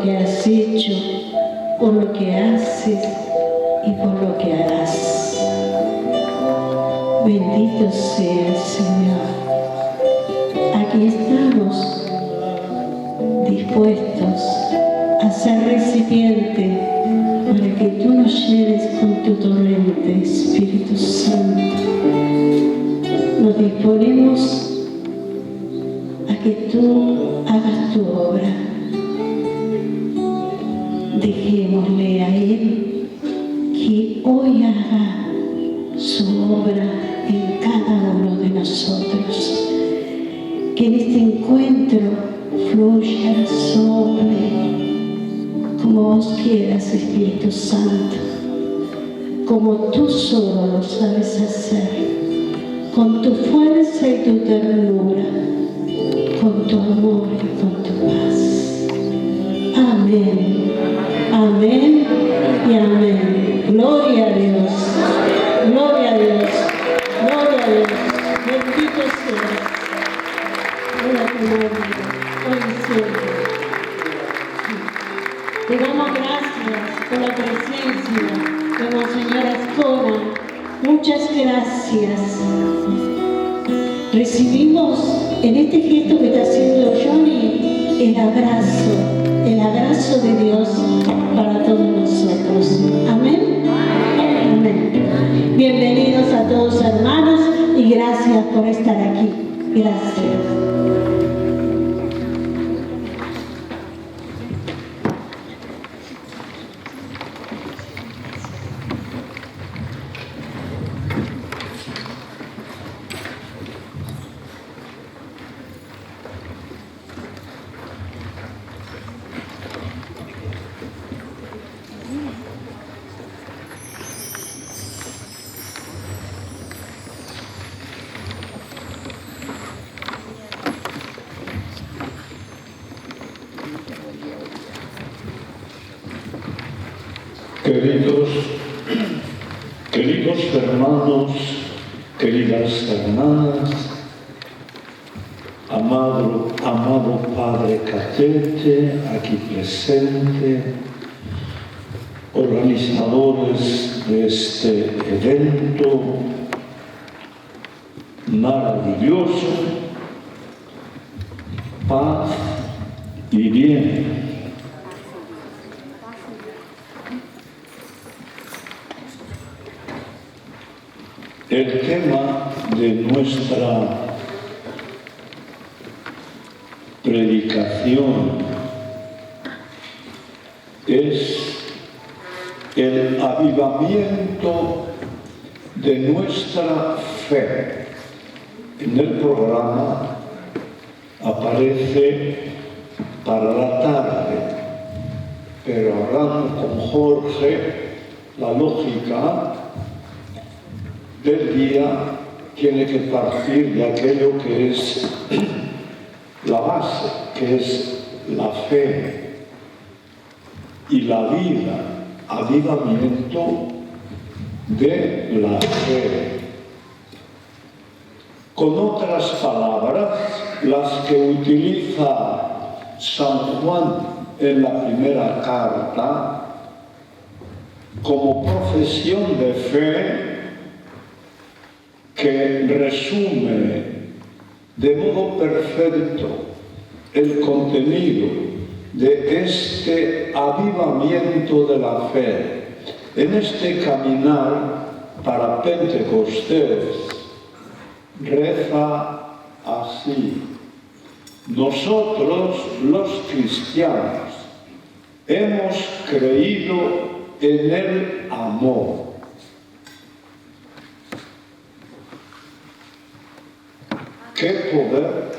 que has hecho, por lo que haces y por lo que harás. Bendito sea el Señor. Aquí estamos dispuestos a ser recipiente para que tú nos llenes con tu torrente, Espíritu Santo. Nos disponemos a que tú hagas tu obra. Dejémosle a Él que hoy haga su obra en cada uno de nosotros. Que en este encuentro fluya, sople, como vos quieras, Espíritu Santo, como tú solo lo sabes hacer, con tu fuerza y tu ternura, con tu amor y con tu paz. Amén, amén y amén. Gloria a Dios, gloria a Dios, gloria a Dios. Bendito sea. Gloria a tu nombre, hoy y siempre. Te damos gracias por la presencia de Monseñor Ascona. Muchas gracias. Recibimos en este gesto que está haciendo Johnny el abrazo de Dios para todos nosotros. Amén. Amén. Bienvenidos a todos, hermanos, y gracias por estar aquí. Gracias. Queridos hermanos, queridas hermanas, amado Padre Catete, aquí presente, organizadores de este evento maravilloso, paz y bien. El tema de nuestra predicación es el avivamiento de nuestra fe. En el programa aparece para la tarde, pero hablando con Jorge, la lógica del día tiene que partir de aquello que es la base, que es la fe y la vida, avivamiento de la fe. Con otras palabras, las que utiliza San Juan en la primera carta como profesión de fe, que resume de modo perfecto el contenido de este avivamiento de la fe en este caminar para Pentecostés. Reza así: nosotros los cristianos hemos creído en el amor. ¡Qué poder!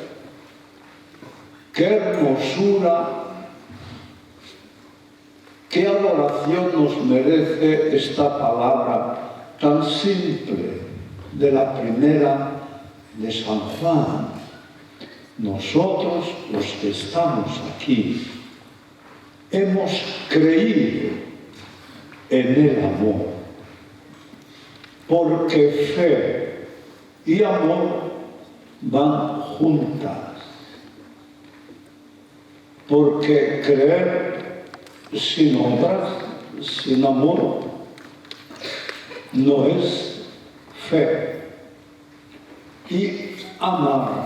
¡Qué hermosura! ¡Qué adoración nos merece esta palabra tan simple de la primera de San Juan! Nosotros, los que estamos aquí, hemos creído en el amor, porque fe y amor van juntas, porque creer sin obras, sin amor, no es fe. Y amar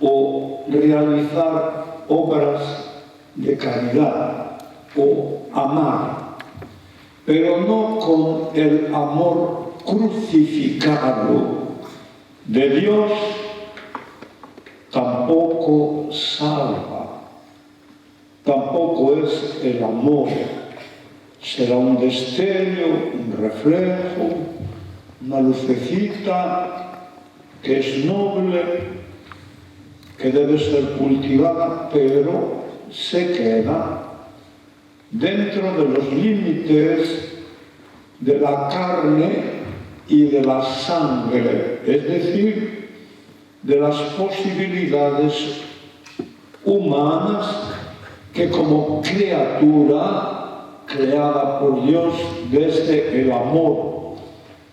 o realizar obras de caridad o amar, pero no con el amor crucificado de Dios, tampoco salva, tampoco es el amor. Será un destello, un reflejo, una lucecita que es noble, que debe ser cultivada, pero se queda dentro de los límites de la carne y de la sangre, es decir, de las posibilidades humanas que como criatura creada por Dios desde el amor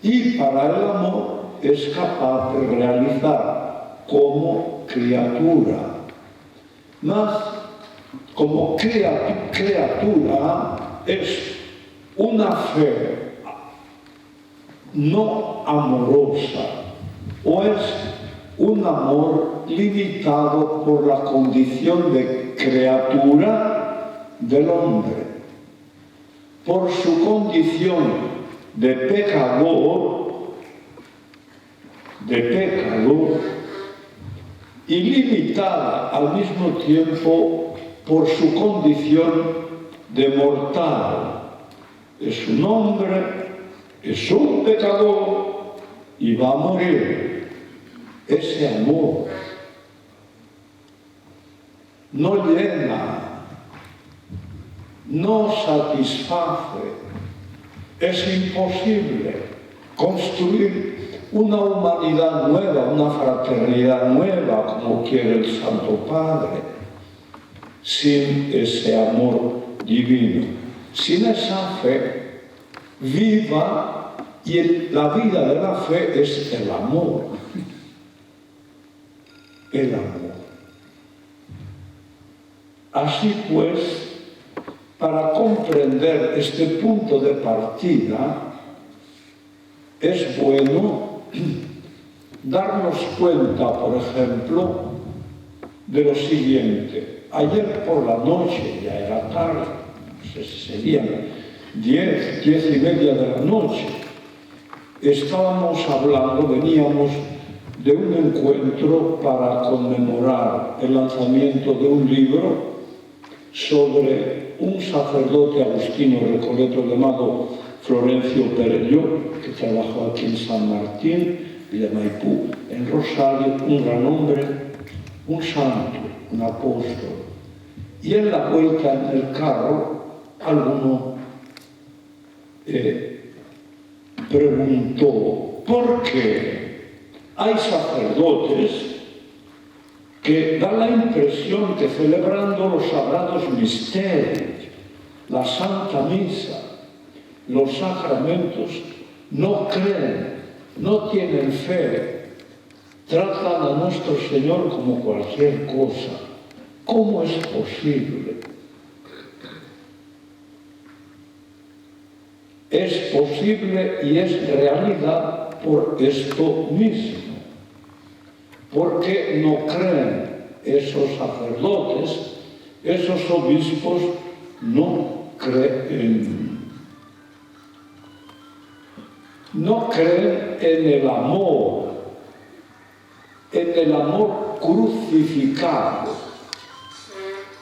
y para el amor es capaz de realizar como criatura. Mas como criatura es una fe no amorosa o es un amor limitado por la condición de criatura del hombre, por su condición de pecador, y limitada al mismo tiempo por su condición de mortal. Es un hombre, es un pecador y va a morir. Ese amor no llena, no satisface. Es imposible construir una humanidad nueva, una fraternidad nueva, como quiere el Santo Padre, sin ese amor divino, sin esa fe viva, y la vida de la fe es el amor. El amor. Así pues, para comprender este punto de partida, es bueno darnos cuenta, por ejemplo, de lo siguiente. Ayer por la noche, ya era tarde, no sé si serían 10 y media de la noche, estábamos hablando, veníamos de un encuentro para conmemorar el lanzamiento de un libro sobre un sacerdote agustino recoleto llamado Florencio Perelló, que trabajó aquí en San Martín, de Maipú, en Rosario, un gran hombre, un santo, un apóstol. Y en la vuelta en el carro, alguno preguntó, ¿por qué hay sacerdotes que dan la impresión que celebrando los sagrados misterios, la Santa Misa, los sacramentos, no creen, no tienen fe, tratan a nuestro Señor como cualquier cosa? ¿Cómo es posible? Es posible y es realidad por esto mismo, porque no creen esos sacerdotes, esos obispos no creen en el amor crucificado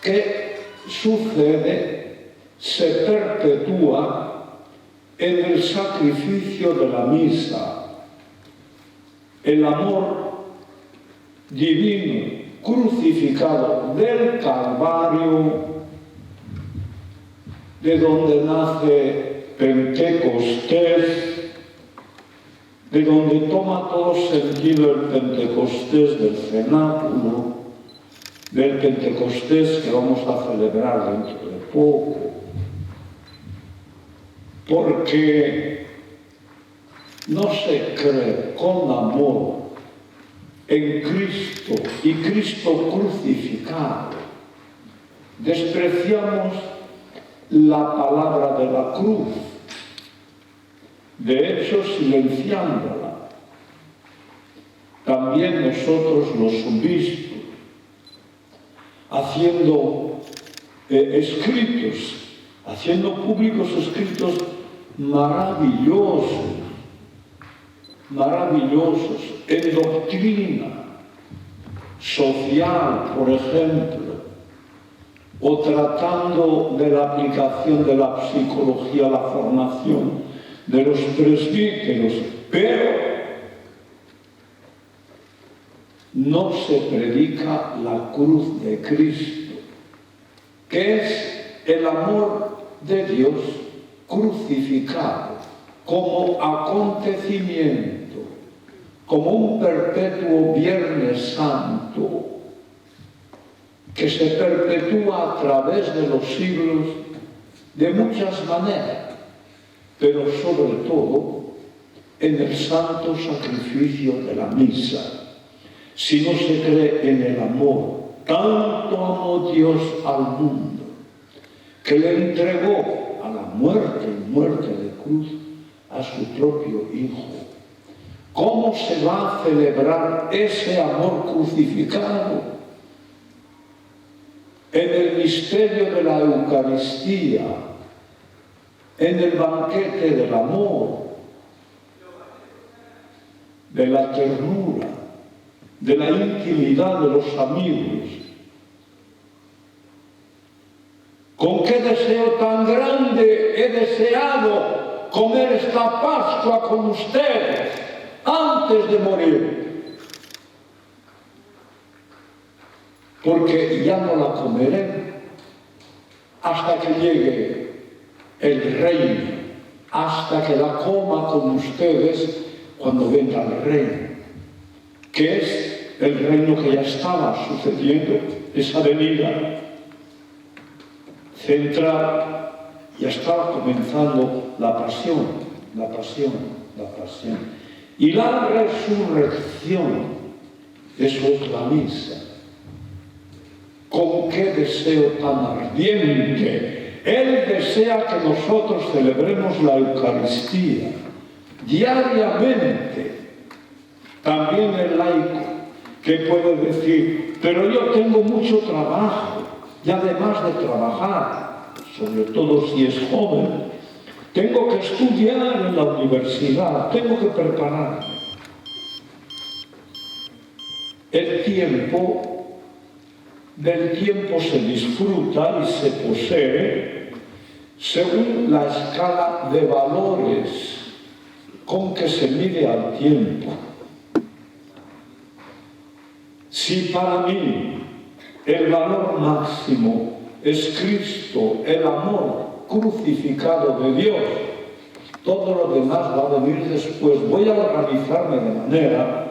que sucede, se perpetúa en el sacrificio de la misa. El amor divino crucificado del Calvario, de donde nace Pentecostés, de donde toma todo sentido el Pentecostés del cenáculo, del Pentecostés que vamos a celebrar dentro de poco. Porque no se cree con amor en Cristo y Cristo crucificado, despreciamos la palabra de la cruz, de hecho silenciándola. También nosotros los obispos, haciendo escritos, haciendo públicos escritos maravillosos en doctrina social, por ejemplo, o tratando de la aplicación de la psicología a la formación de los presbíteros, pero no se predica la cruz de Cristo, que es el amor de Dios crucificado como acontecimiento, como un perpetuo Viernes Santo que se perpetúa a través de los siglos de muchas maneras, pero sobre todo en el santo sacrificio de la misa. Si no se cree en el amor, tanto amó Dios al mundo, que le entregó a la muerte de cruz a su propio Hijo. ¿Cómo se va a celebrar ese amor crucificado? En el misterio de la Eucaristía, en el banquete del amor, de la ternura, de la intimidad de los amigos. ¿Con qué deseo tan grande he deseado comer esta Pascua con ustedes antes de morir? Porque ya no la comeré hasta que llegue el reino, hasta que la coma con ustedes cuando venga el reino, que es el reino que ya estaba sucediendo, esa venida central, ya estaba comenzando la pasión. Y la resurrección, eso es la misa. ¿Con qué deseo tan ardiente? Él desea que nosotros celebremos la Eucaristía diariamente. También el laico, que puede decir, pero yo tengo mucho trabajo, y además de trabajar, sobre todo si es joven, tengo que estudiar en la universidad, tengo que prepararme. Del tiempo se disfruta y se posee según la escala de valores con que se mide al tiempo. Si para mí el valor máximo es Cristo, el amor crucificado de Dios, todo lo demás va a venir después. Voy a organizarme de manera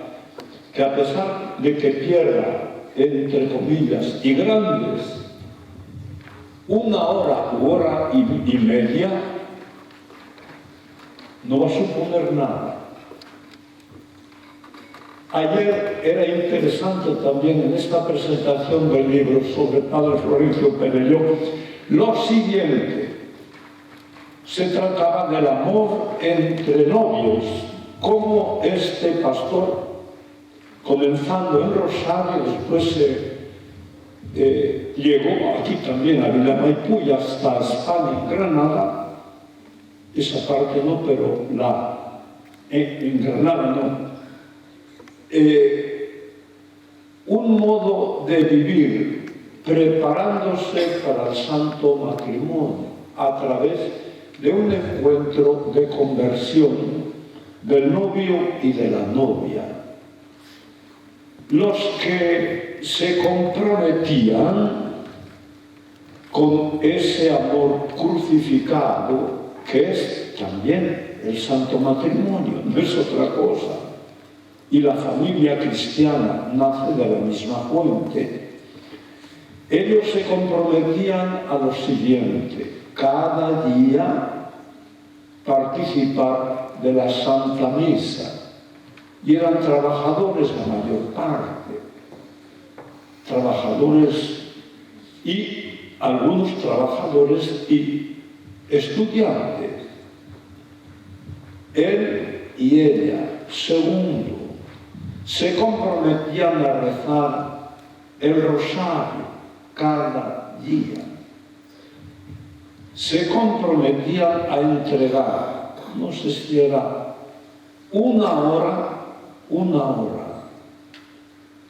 que a pesar de que pierda, entre comillas, y grandes, 1 hora u hora y media, no va a suponer nada. Ayer era interesante también en esta presentación del libro sobre Padre Florencio Perelló lo siguiente. Se trataba del amor entre novios, cómo este pastor, comenzando en Rosario, después llegó aquí también a Villamaipú y hasta España, Granada, esa parte no, pero en Granada no. Un modo de vivir preparándose para el santo matrimonio a través de un encuentro de conversión del novio y de la novia. Los que se comprometían con ese amor crucificado, que es también el santo matrimonio, no es otra cosa. Y la familia cristiana nace de la misma fuente. Ellos se comprometían a lo siguiente: cada día participar de la Santa Misa. Y eran trabajadores la mayor parte. Trabajadores y algunos trabajadores y estudiantes. Él y ella, segundo, se comprometían a rezar el rosario cada día. Se comprometían a entregar, no sé si era una hora,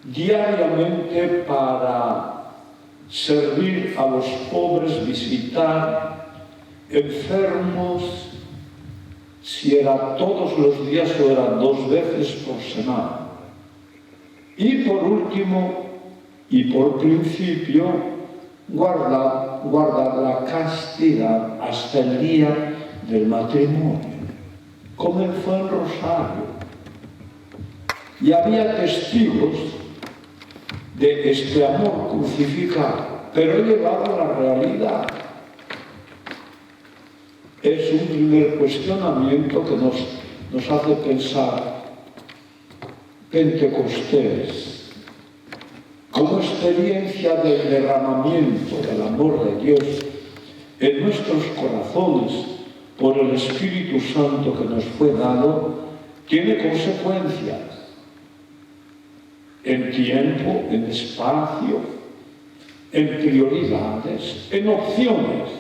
diariamente para servir a los pobres, visitar enfermos, si era todos los días o era 2 veces por semana. Y por último, y por principio, guardar la castidad hasta el día del matrimonio. Comenzó el rosario. Y había testigos de este amor crucificado, pero llevado a la realidad. Es un primer cuestionamiento que nos hace pensar. Pentecostés, como experiencia del derramamiento del amor de Dios en nuestros corazones por el Espíritu Santo que nos fue dado, tiene consecuencias en tiempo, en espacio, en prioridades, en opciones.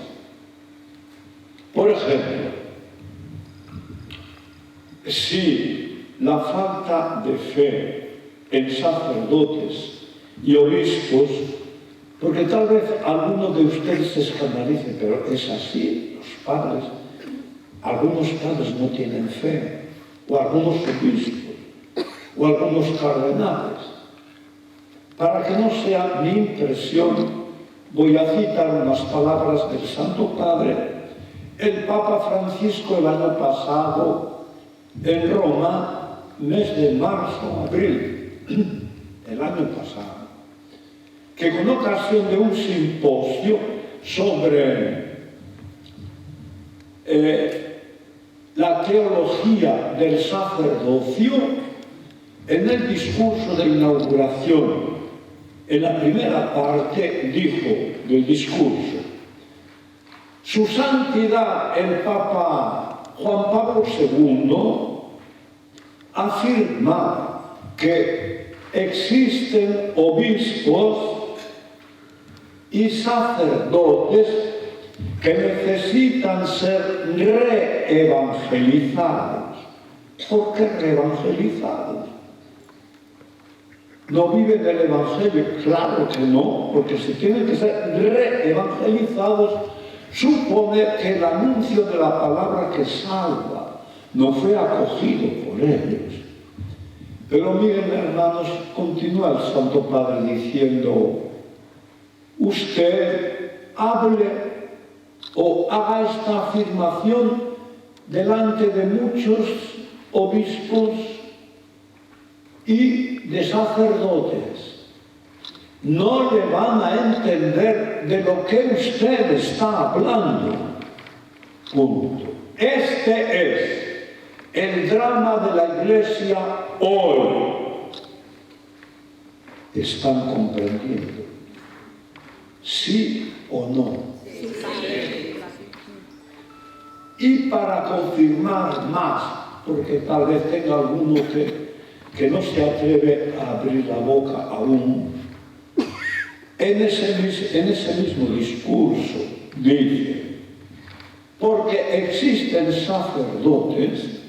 Por ejemplo, si la falta de fe en sacerdotes y obispos, porque tal vez alguno de ustedes se escandalice, pero es así, los padres, algunos padres no tienen fe, o algunos obispos, o algunos cardenales. Para que no sea mi impresión, voy a citar unas palabras del Santo Padre. El Papa Francisco el año pasado, en Roma, mes de marzo, abril, el año pasado, que con ocasión de un simposio sobre la teología del sacerdocio, en el discurso de inauguración, en la primera parte, dijo del discurso: Su Santidad el Papa Juan Pablo II afirma que existen obispos y sacerdotes que necesitan ser reevangelizados. ¿Por qué reevangelizados? ¿No viven del Evangelio? Claro que no, porque si tienen que ser reevangelizados, supone que el anuncio de la palabra que salva no fue acogido por ellos. Pero miren, hermanos, continúa el Santo Padre diciendo: usted hable o haga esta afirmación delante de muchos obispos y de sacerdotes. No le van a entender de lo que usted está hablando. Punto. Este es el drama de la Iglesia hoy. ¿Están comprendiendo? ¿Sí o no? Sí. Y para confirmar más, porque tal vez tenga alguno que no se atreve a abrir la boca aún, en ese mismo discurso dice: porque existen sacerdotes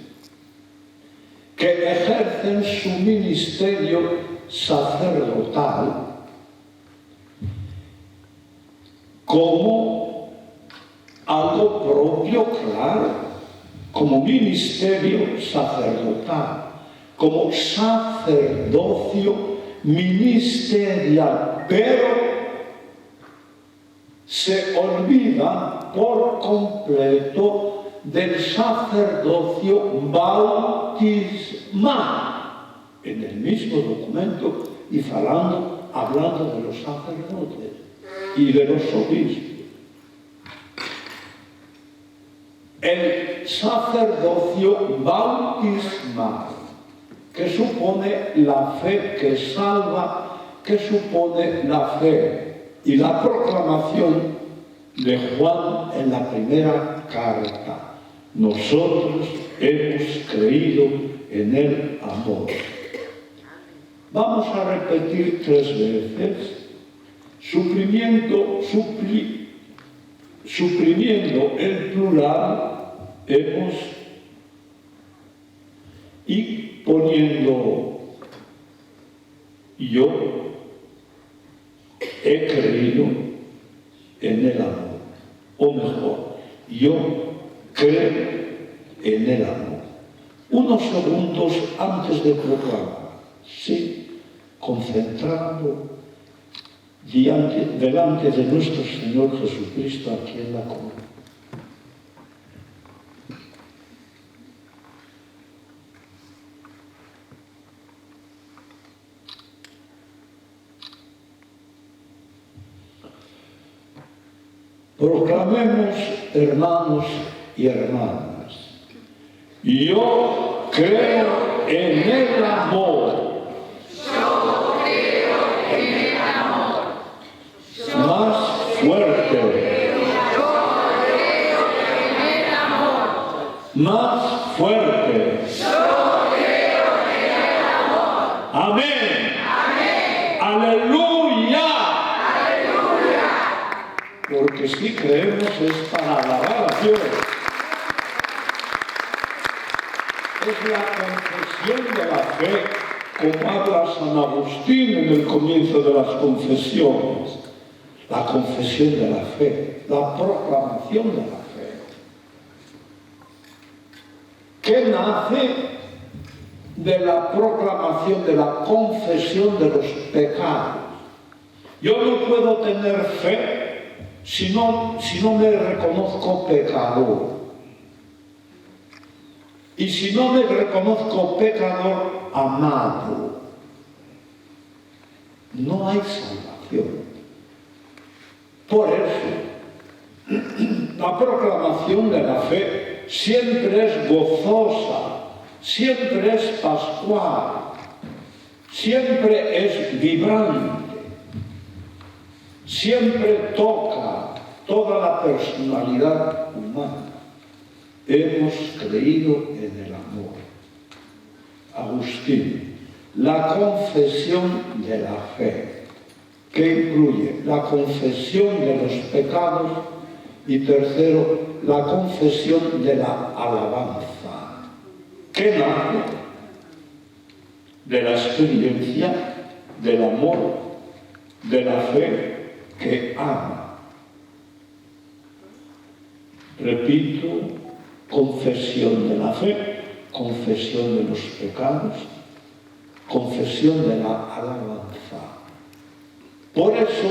que ejercen su ministerio sacerdotal como algo propio, claro, como ministerio sacerdotal, como sacerdocio ministerial, pero se olvida por completo del sacerdocio bautismal en el mismo documento y hablando de los sacerdotes y de los obispos. El sacerdocio bautismal, que supone la fe que salva, que supone la fe y la proclamación proclamación de Juan en la primera carta. Nosotros hemos creído en el amor. Vamos a repetir 3 veces, suprimiendo el plural, hemos, y poniendo yo he creído en el amor, o mejor, yo creo en el amor. Unos segundos antes de proclamar, sí, concentrando delante de nuestro Señor Jesucristo aquí en la cruz. Proclamemos, hermanos y hermanas, yo creo en el amor. Yo creo en el amor. Más fuerte. Yo creo en el amor. Más fuerte. Yo creo en el amor. Amén. Amén. Aleluya. Aleluya. Porque si creemos es para alabar a Dios. Es la confesión de la fe, como habla San Agustín en el comienzo de las confesiones. La confesión de la fe, la proclamación de la fe. Que nace de la proclamación, de la confesión de los pecados. Yo no puedo tener fe si no me reconozco pecador. Y si no me reconozco pecador, amado, no hay salvación. Por eso, la proclamación de la fe siempre es gozosa, siempre es pascual, siempre es vibrante, siempre toca toda la personalidad humana. Hemos creído en el amor. Agustín, la confesión de la fe, que incluye la confesión de los pecados y tercero, la confesión de la alabanza, que nace de la experiencia del amor, de la fe que ama. Repito, confesión de la fe, confesión de los pecados, confesión de la alabanza. Por eso,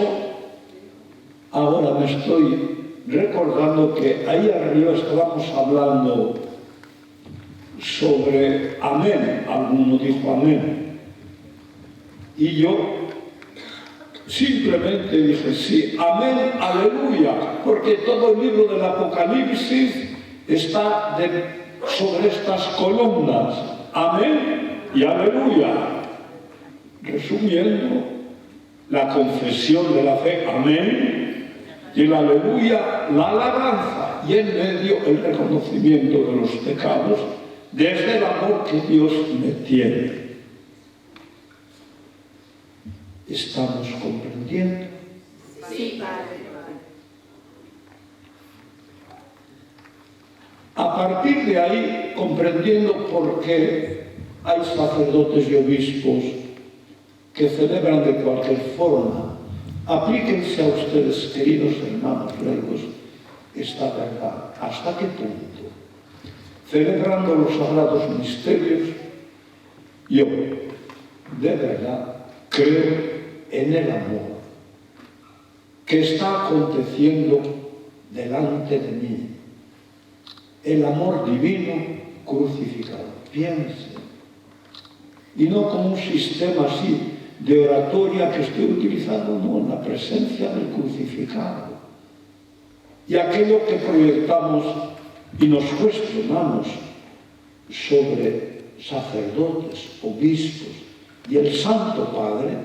ahora me estoy recordando que ahí arriba estábamos hablando sobre amén, alguno dijo amén, y yo simplemente dije sí, amén, aleluya, porque todo el libro del Apocalipsis está sobre estas columnas, amén y aleluya. Resumiendo, la confesión de la fe, amén, y el aleluya, la alabanza, y en medio el reconocimiento de los pecados desde el amor que Dios me tiene. ¿Estamos comprendiendo? Sí, Padre. A partir de ahí, comprendiendo por qué hay sacerdotes y obispos que celebran de cualquier forma, aplíquense a ustedes, queridos hermanos laicos, esta verdad. ¿Hasta qué punto? Celebrando los sagrados misterios, yo, de verdad, creo en el amor que está aconteciendo delante de mí. El amor divino crucificado. Piense. Y no como un sistema así de oratoria que estoy utilizando, no, en la presencia del crucificado. Y aquello que proyectamos y nos cuestionamos sobre sacerdotes, obispos y el Santo Padre,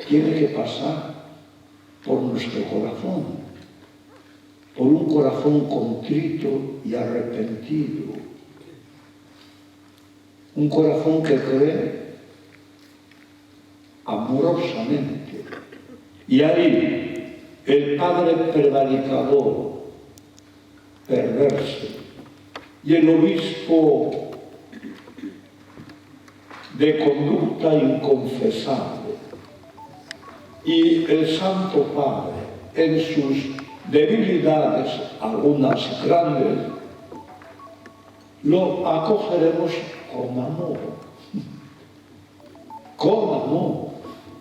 tiene que pasar por nuestro corazón, por un corazón contrito y arrepentido, un corazón que cree amorosamente. Y ahí el padre prevaricador, perverso, y el obispo de conducta inconfesable, y el Santo Padre en sus debilidades, algunas grandes, lo acogeremos con amor, con amor,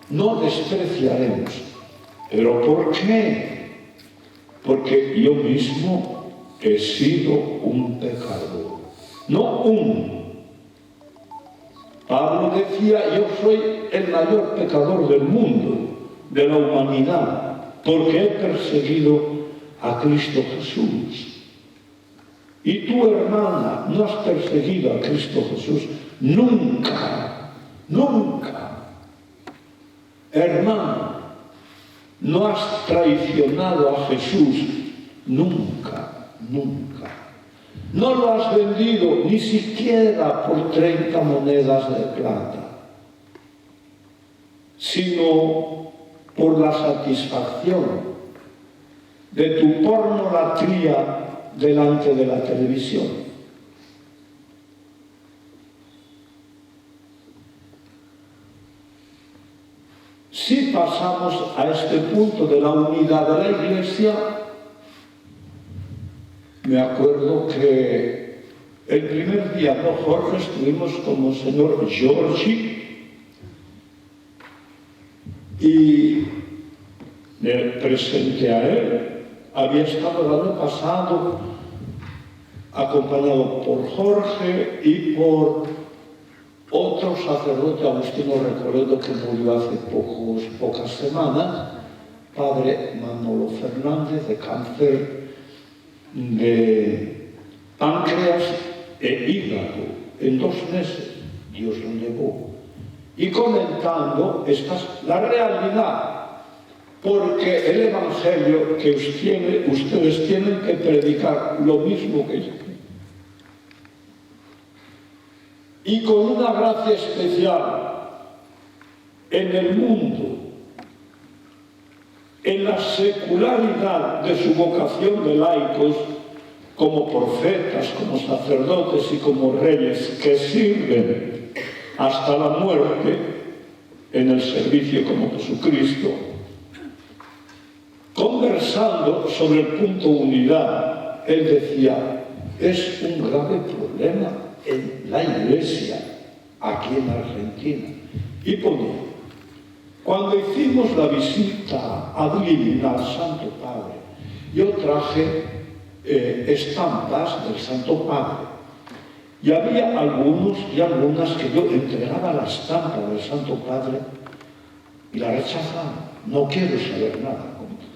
no despreciaremos. ¿Pero por qué? Porque yo mismo he sido un pecador, no un. Pablo decía, yo soy el mayor pecador del mundo, de la humanidad, porque he perseguido a Cristo Jesús. Y tu hermana, no has perseguido a Cristo Jesús nunca, nunca. Hermano, no has traicionado a Jesús nunca, nunca. No lo has vendido ni siquiera por 30 monedas de plata, sino por la satisfacción de tu pornolatría delante de la televisión. Si pasamos a este punto de la unidad de la Iglesia, me acuerdo que el primer día, ¿no, Jorge? Estuvimos con Monseñor Giorgi y me presenté a él. Había estado el año pasado acompañado por Jorge y por otro sacerdote agustino Recoledo que murió hace pocas semanas, padre Manolo Fernández, de cáncer de páncreas e hígado. En 2 meses Dios lo llevó. Y comentando la realidad, porque el Evangelio que ustedes tienen que predicar lo mismo que yo. Y con una gracia especial en el mundo, en la secularidad de su vocación de laicos, como profetas, como sacerdotes y como reyes que sirven hasta la muerte en el servicio como Jesucristo, conversando sobre el punto unidad, él decía, es un grave problema en la Iglesia, aquí en Argentina. Y ponía, cuando hicimos la visita a Dublín al Santo Padre, yo traje estampas del Santo Padre. Y había algunos y algunas que yo entregaba la estampa del Santo Padre y la rechazaba. No quiero saber nada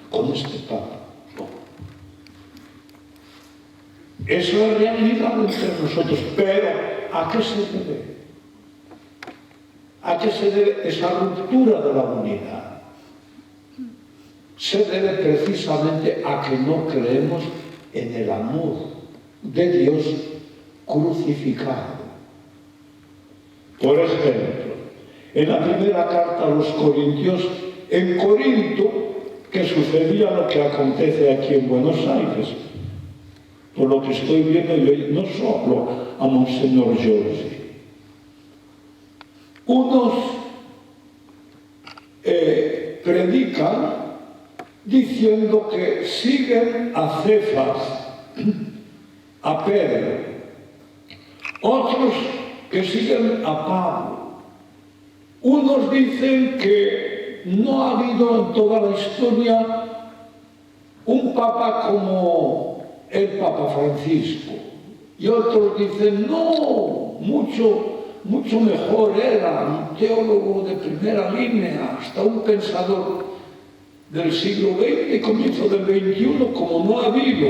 con este Papa. No. Eso es realidad entre nosotros. Pero, ¿a qué se debe? ¿A qué se debe esa ruptura de la unidad? Se debe precisamente a que no creemos en el amor de Dios crucificado. Por ejemplo, en la primera carta a los Corintios, en Corinto, que sucedía lo que acontece aquí en Buenos Aires. Por lo que estoy viendo, yo no solo a Monseñor Giorgi. Unos predican diciendo que siguen a Cefas, a Pedro, otros que siguen a Pablo. Unos dicen que no ha habido en toda la historia un papa como el Papa Francisco. Y otros dicen, no, mucho mejor era un teólogo de primera línea, hasta un pensador del siglo XX, comienzo del XXI, como no ha habido.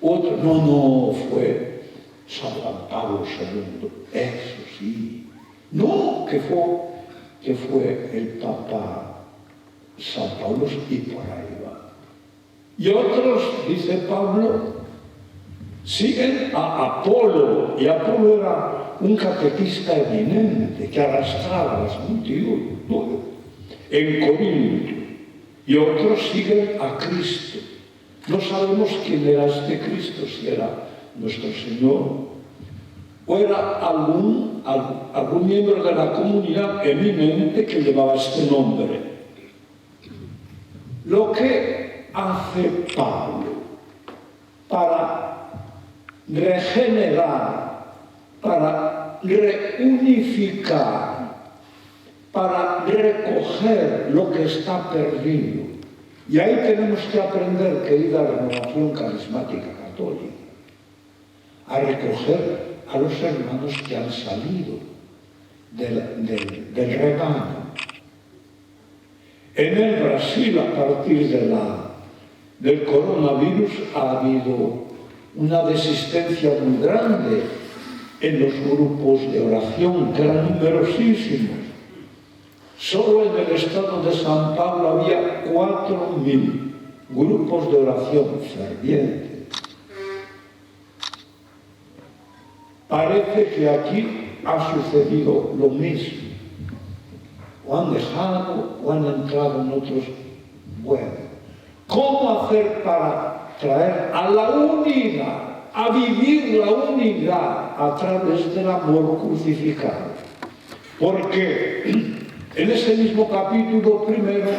Otro, no, fue San Juan Pablo II, eso sí. No, que fue el Papa San Pablo y por ahí va. Y otros, dice Pablo, siguen a Apolo, y Apolo era un catequista eminente que arrastraba a las multitudes en Corinto, y otros siguen a Cristo. No sabemos quién era este Cristo, si era nuestro Señor o era algún miembro de la comunidad eminente que llevaba este nombre. Lo que hace Pablo para regenerar, para reunificar, para recoger lo que está perdido. Y ahí tenemos que aprender, querida Renovación Carismática Católica, a recoger a los hermanos que han salido del rebaño. En el Brasil, a partir del coronavirus, ha habido una desistencia muy grande en los grupos de oración, que eran numerosísimos. Solo en el estado de San Pablo había 4.000 grupos de oración fervientes. Parece que aquí ha sucedido lo mismo. O han dejado o han entrado en otros. Bueno, ¿cómo hacer para traer a la unidad, a vivir la unidad a través del amor crucificado? Porque en ese mismo capítulo primero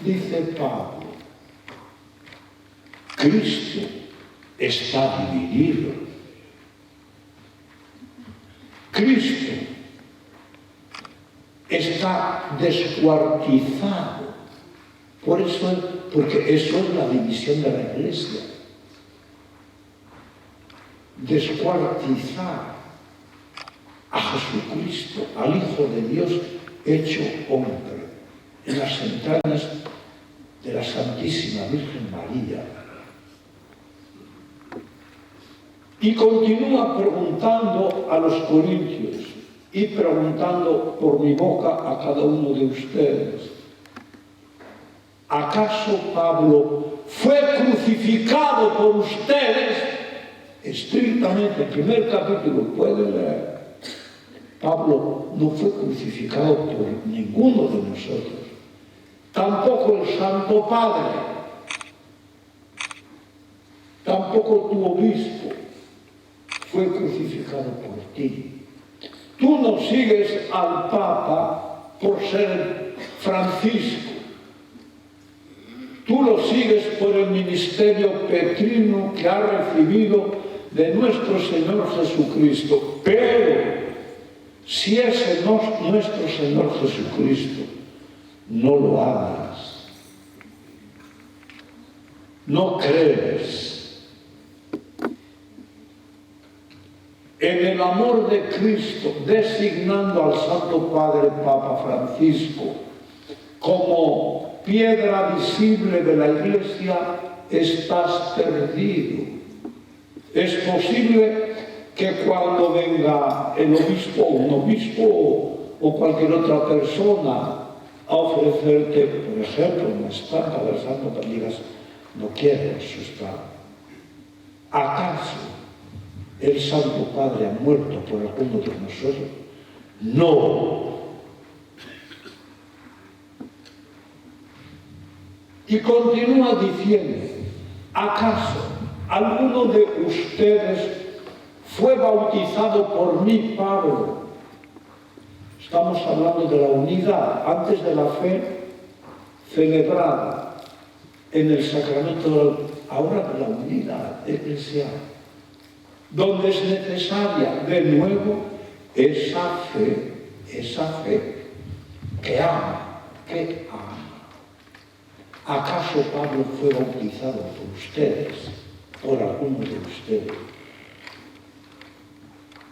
dice Pablo, Cristo está dividido. Cristo está descuartizado. Porque eso es la división de la Iglesia. Descuartizar a Jesucristo, al Hijo de Dios hecho hombre, en las entrañas de la Santísima Virgen María. Y continúa preguntando a los corintios y preguntando por mi boca a cada uno de ustedes: ¿acaso Pablo fue crucificado por ustedes? Estrictamente, el primer capítulo, pueden leer. Pablo no fue crucificado por ninguno de nosotros, tampoco el Santo Padre, tampoco tu obispo fue crucificado por ti. Tú no sigues al Papa por ser Francisco, tú lo sigues por el ministerio petrino que ha recibido de nuestro Señor Jesucristo. Pero si ese no es nuestro Señor Jesucristo, no lo amas, no crees en el amor de Cristo, designando al Santo Padre Papa Francisco como piedra visible de la Iglesia, estás perdido. Es posible que cuando venga el obispo, un obispo o cualquier otra persona a ofrecerte, por ejemplo, una estampa del Santo Padre, digas, no quiero su estampa. ¿Acaso el Santo Padre ha muerto por alguno de nosotros? No. Y continúa diciendo, ¿acaso alguno de ustedes fue bautizado por mí, Pablo? Estamos hablando de la unidad, antes de la fe celebrada en el sacramento, ahora de la unidad eclesial, donde es necesaria de nuevo esa fe que ama, ¿Acaso Pablo fue bautizado por ustedes, por alguno de ustedes?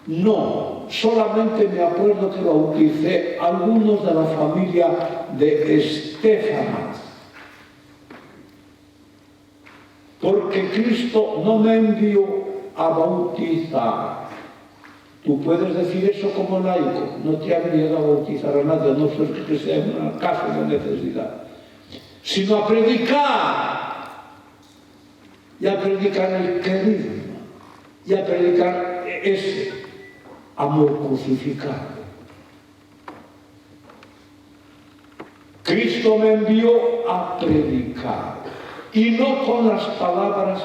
No, solamente me acuerdo que bauticé a algunos de la familia de Estéfanas, porque Cristo no me envió a bautizar. Tú puedes decir eso como laico, no te ha enviado a bautizar a nadie, a no ser que sea un caso de necesidad. sino a predicar. Y a predicar el querigma. Y a predicar ese amor crucificado. Cristo me envió a predicar. Y no con las palabras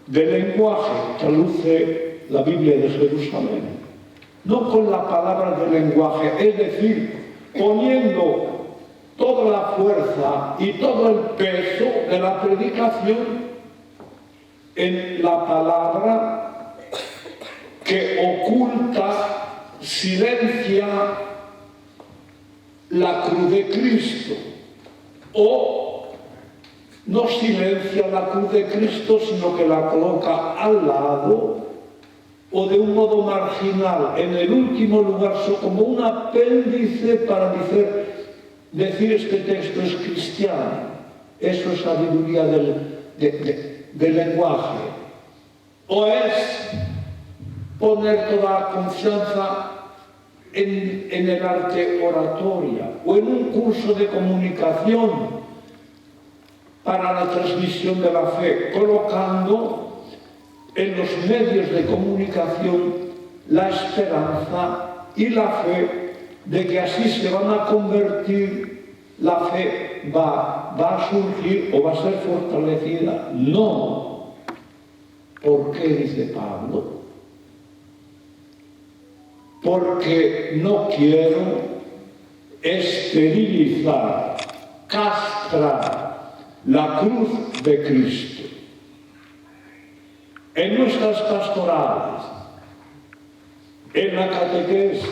del lenguaje, traduce la Biblia de Jerusalén. No con la palabra del lenguaje, es decir, poniendo toda la fuerza y todo el peso de la predicación en la palabra que oculta, silencia la cruz de Cristo, o no silencia la cruz de Cristo, sino que la coloca al lado o de un modo marginal, en el último lugar, como un apéndice para decir este texto es cristiano. Eso es sabiduría del lenguaje. O es poner toda la confianza en el arte oratoria o en un curso de comunicación para la transmisión de la fe, colocando en los medios de comunicación la esperanza y la fe de que así se van a convertir, la fe va a surgir o va a ser fortalecida. No. ¿Por qué dice Pablo? Porque no quiero esterilizar, castrar la cruz de Cristo. En nuestras pastorales, en la catequesis,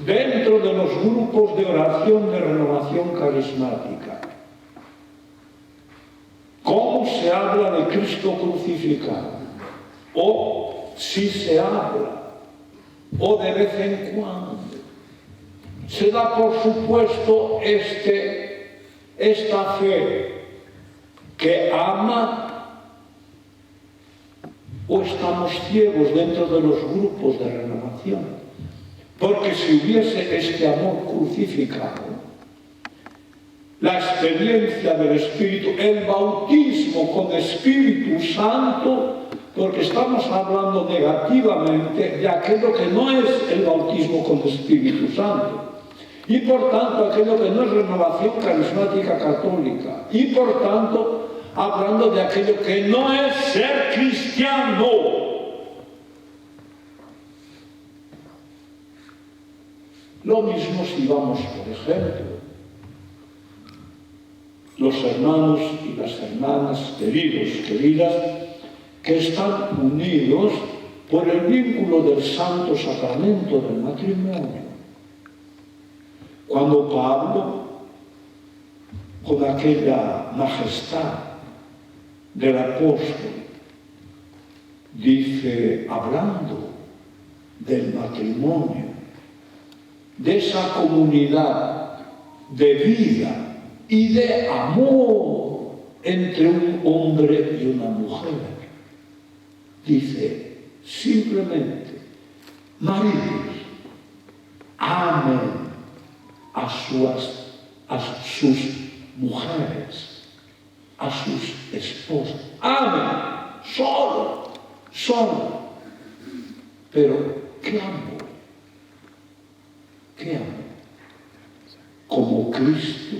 dentro de los grupos de oración de renovación carismática, ¿cómo se habla de Cristo crucificado? O si se habla, o de vez en cuando, se da por supuesto esta fe que ama. ¿O estamos ciegos dentro de los grupos de renovación? Porque si hubiese este amor crucificado, la experiencia del Espíritu, el bautismo con Espíritu Santo, porque estamos hablando negativamente de aquello que no es el bautismo con Espíritu Santo, y por tanto aquello que no es renovación carismática católica, y por tanto hablando de aquello que no es ser cristiano. Lo mismo si vamos, por ejemplo, los hermanos y las hermanas, queridos, queridas, que están unidos por el vínculo del santo sacramento del matrimonio. Cuando Pablo, con aquella majestad del apóstol, dice, hablando del matrimonio, de esa comunidad de vida y de amor entre un hombre y una mujer, dice simplemente, maridos, amen a sus mujeres, a sus esposas. Amen, solo. Pero, ¿qué amor? ¿Qué amor? Como Cristo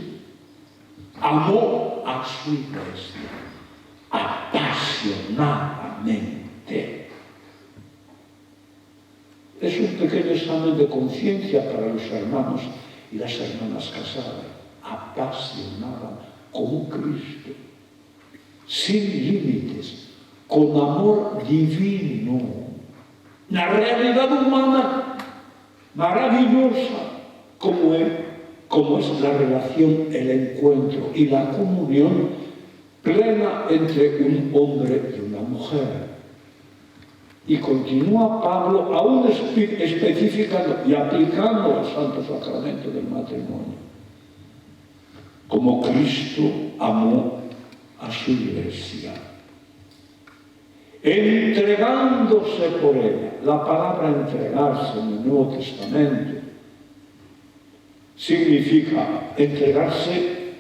amó a su iglesia apasionadamente. Es un pequeño examen de conciencia para los hermanos y las hermanas casadas. Apasionadamente, como Cristo, sin límites, con amor divino. La realidad humana maravillosa, como es la relación, el encuentro y la comunión plena entre un hombre y una mujer. Y continúa Pablo aún especificando y aplicando el santo sacramento del matrimonio. Como Cristo amó a su iglesia, entregándose por ella. La palabra entregarse en el Nuevo Testamento significa entregarse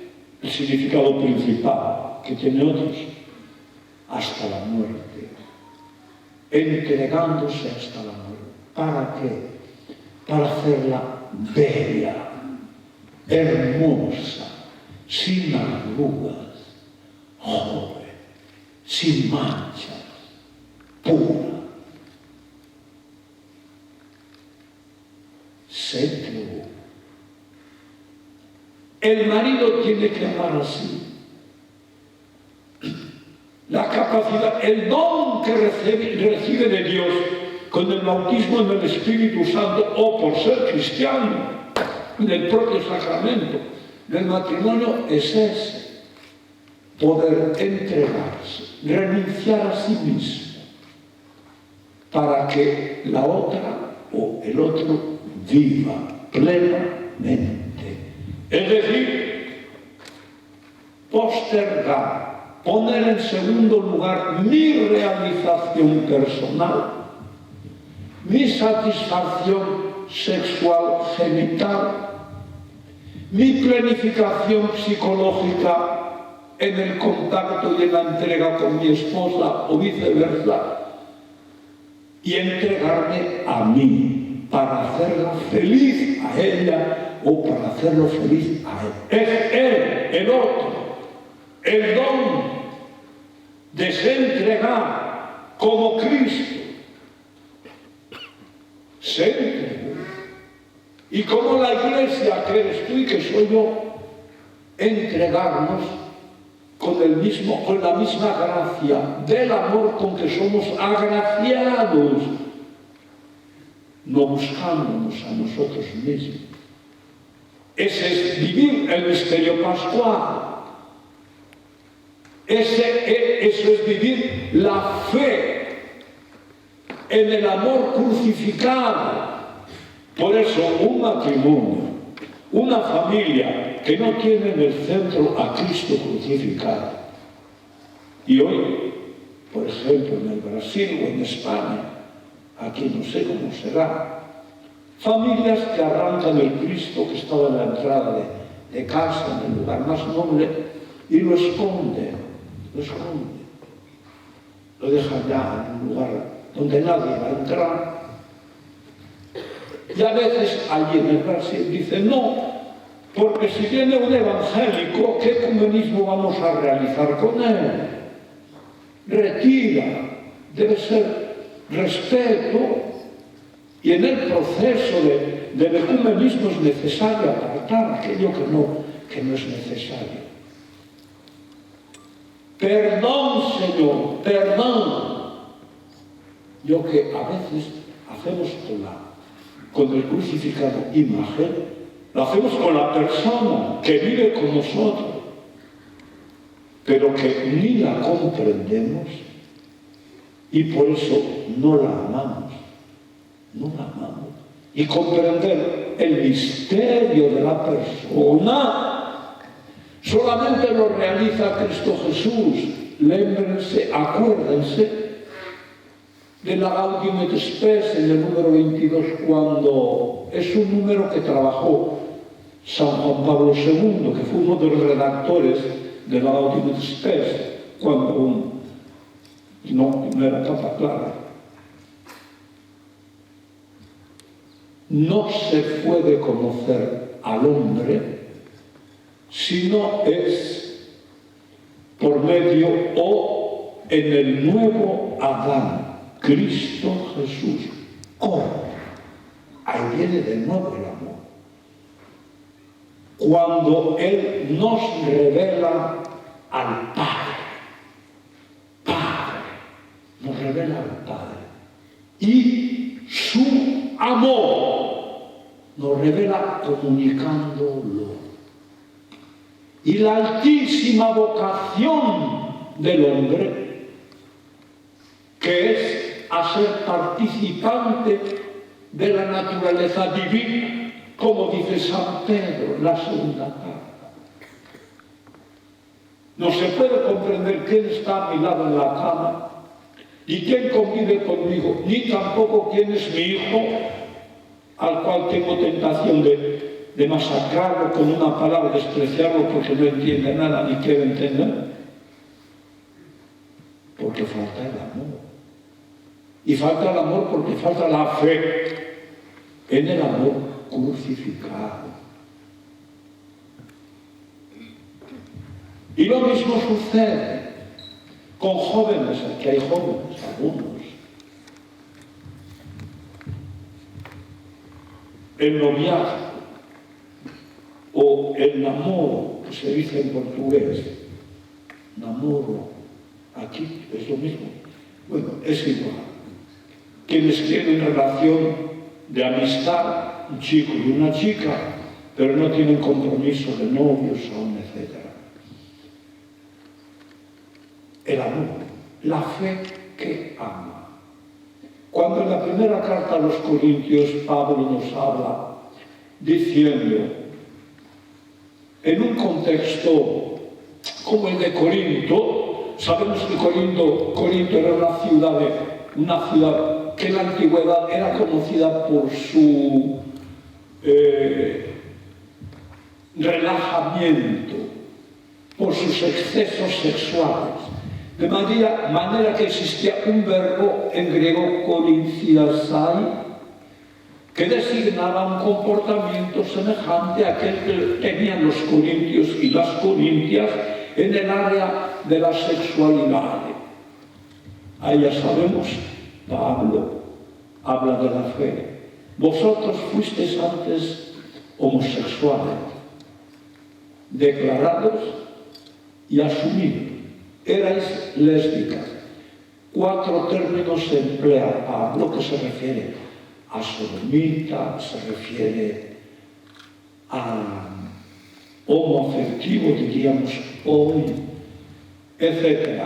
el significado principal que tiene otros, hasta la muerte, entregándose hasta la muerte. ¿Para qué? Para hacerla bella, hermosa, sin arrugas, joven, sin manchas, pura. Se entregó. El marido tiene que amar así. La capacidad, el don que recibe de Dios con el bautismo en el Espíritu Santo o por ser cristiano, en el propio sacramento del matrimonio, es ese: poder entregarse, renunciar a sí mismo para que la otra o el otro viva plenamente. Es decir, postergar, poner en segundo lugar mi realización personal, mi satisfacción sexual genital, mi planificación psicológica en el contacto y en la entrega con mi esposa o viceversa, y entregarme a mí para hacerla feliz a ella o para hacerlo feliz a él. Es él, el otro, el don de se entregar como Cristo se entregó. Y como la Iglesia, que eres tú y que soy yo, entregarnos con la misma gracia del amor con que somos agraciados, no buscándonos a nosotros mismos. Ese es vivir el misterio pascual. Eso es vivir la fe en el amor crucificado. Por eso un matrimonio, una familia que no tiene en el centro a Cristo crucificado, y hoy, por ejemplo, en el Brasil o en España, aquí no sé cómo será, familias que arrancan el Cristo que estaba en la entrada de casa, en el lugar más noble, y lo esconden, lo dejan ya en un lugar donde nadie va a entrar. Y a veces allí en el Brasil dicen, no, porque si viene un evangélico, ¿qué ecumenismo vamos a realizar con él? Retira, debe ser respeto, y en el proceso del ecumenismo es necesario apartar aquello que no es necesario. Perdón, Señor, perdón. Yo que a veces hacemos con el crucificado imagen, lo hacemos con la persona que vive con nosotros, pero que ni la comprendemos y por eso no la amamos. No la amamos. Y comprender el misterio de la persona solamente lo realiza Cristo Jesús. Lémbrense, acuérdense de la Gaudium et Spes en el número 22, cuando es un número que trabajó San Juan Pablo II, que fue uno de los redactores de la Gaudium et Spes, cuando no era tapa clara. No se puede conocer al hombre si no es por medio o en el nuevo Adán, Cristo Jesús. ¿Cómo? Ahí viene de nuevo el amor. Cuando Él nos revela al Padre. Nos revela al Padre. Y su amor nos revela comunicándolo. Y la altísima vocación del hombre, que es a ser participante de la naturaleza divina, como dice San Pedro en la segunda carta. No se puede comprender quién está a mi lado en la cama y quién convive conmigo, ni tampoco quién es mi hijo, al cual tengo tentación de de masacrarlo con una palabra, despreciarlo porque no entiende nada ni quiere entender? Porque falta el amor. Y falta el amor porque falta la fe en el amor crucificado. Y lo mismo sucede con jóvenes, aquí hay jóvenes, algunos. El noviazgo o el namoro, que se dice en portugués, namoro, aquí es lo mismo. Bueno, es igual. Quienes tienen relación de amistad, un chico y una chica, pero no tienen compromiso de novios aún, etc. El amor, la fe que ama. Cuando en la primera carta a los Corintios Pablo nos habla diciendo, en un contexto como el de Corinto, sabemos que Corinto era una ciudad que en la antigüedad era conocida por su relajamiento, por sus excesos sexuales. De manera que existía un verbo en griego korinziasai que designaba un comportamiento semejante a aquel que tenían los corintios y las corintias en el área de la sexualidad. Ahí ya sabemos, Pablo habla de la fe. Vosotros fuisteis antes homosexuales, declarados y asumidos. Erais lésbicas. 4 términos se emplea Pablo que se refiere a sodomita, se refiere a homoafectivo, diríamos hoy, etc.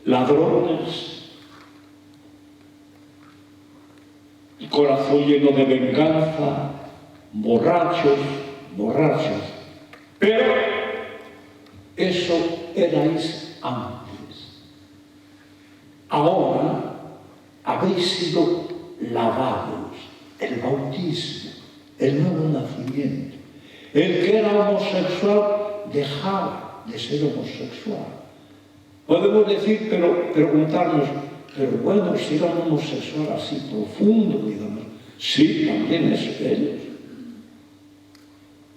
Ladrones, corazón lleno de venganza, borrachos. Pero eso erais antes. Ahora habéis sido lavados, el bautismo, el nuevo nacimiento. El que era homosexual dejaba de ser homosexual. Podemos decir, pero preguntarnos, pero bueno, si era un homosexual así profundo, digamos, sí, también es ellos.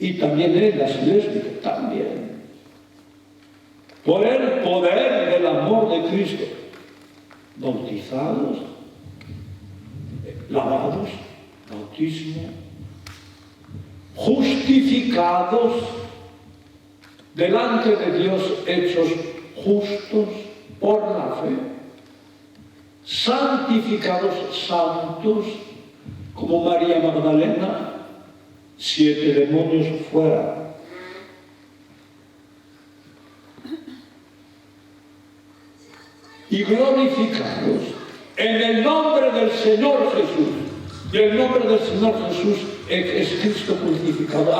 Y también ellas, lésbicas, también. Por el poder del amor de Cristo, bautizados, lavados, bautismo, justificados, delante de Dios hechos justos por la fe, santificados santos, como María Magdalena, 7 demonios fuera. Y glorificados en el nombre del Señor Jesús. Y el nombre del Señor Jesús es Cristo crucificado.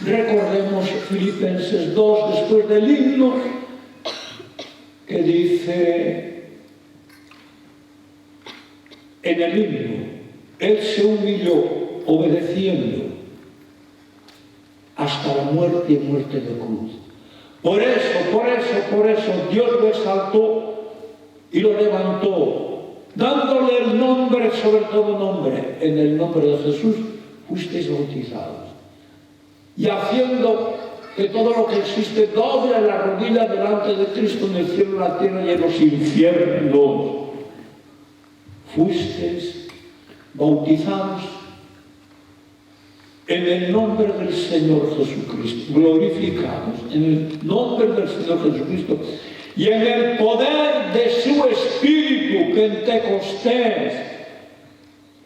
Recordemos Filipenses 2, después del himno, que dice en el himno, Él se humilló obedeciendo hasta la muerte y muerte de cruz. Por eso Dios lo exaltó y lo levantó, dándole el nombre sobre todo nombre. En el nombre de Jesús fuisteis bautizados. Y haciendo que todo lo que existe doble la rodilla delante de Cristo en el cielo, en la tierra y en los infiernos. Fuisteis bautizados en el nombre del Señor Jesucristo, glorificados en el nombre del Señor Jesucristo y en el poder de su Espíritu, Pentecostés,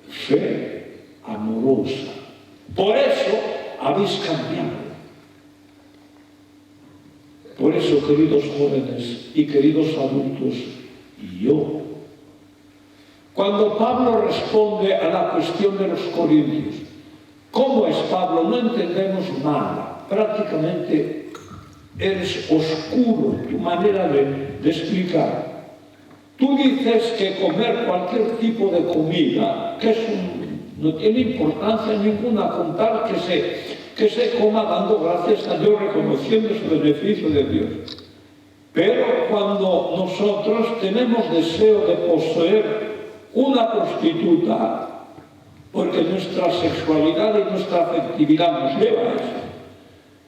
fe amorosa. Por eso habéis cambiado. Por eso, queridos jóvenes y queridos adultos, y yo, cuando Pablo responde a la cuestión de los corintios, ¿cómo es Pablo? No entendemos nada. Prácticamente eres oscuro en tu manera de explicar. Tú dices que comer cualquier tipo de comida, que es No tiene importancia ninguna con tal que se coma dando gracias a Dios, reconociendo su beneficio de Dios. Pero cuando nosotros tenemos deseo de poseer una prostituta, porque nuestra sexualidad y nuestra afectividad nos lleva a eso,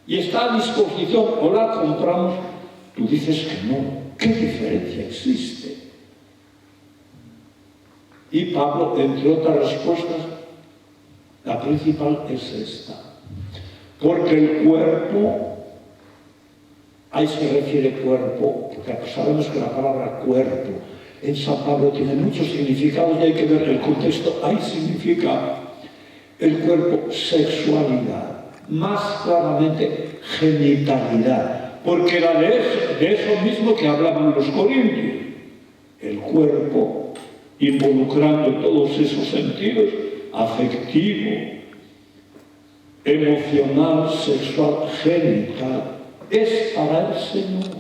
y está a disposición o la compramos, tú dices que no. ¿Qué diferencia existe? Y Pablo, entre otras respuestas, la principal es esta. Porque el cuerpo, ahí se refiere cuerpo, porque sabemos que la palabra cuerpo en San Pablo tiene muchos significados y hay que ver el contexto. Ahí significa el cuerpo sexualidad, más claramente genitalidad, porque era de eso mismo que hablaban los corintios. El cuerpo, involucrando todos esos sentidos, afectivo, emocional, sexual, genital, es para el Señor.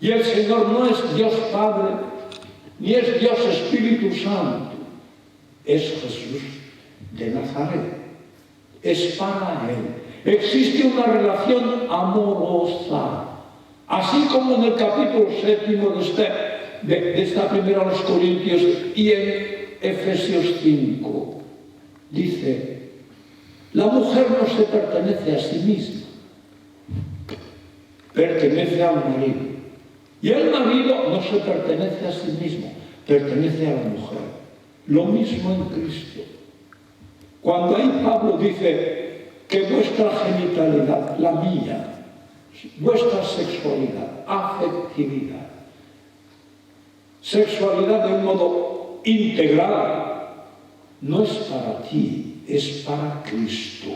Y el Señor no es Dios Padre, ni es Dios Espíritu Santo, es Jesús de Nazaret, es para Él. Existe una relación amorosa, así como en el capítulo 7 de esta primera a los Corintios y en Efesios 5, dice, la mujer no se pertenece a sí misma, pertenece al marido. Y el marido no se pertenece a sí mismo, pertenece a la mujer. Lo mismo en Cristo. Cuando ahí Pablo dice que vuestra genitalidad, la mía, vuestra sexualidad, afectividad, sexualidad de un modo integral, no es para ti, es para Cristo.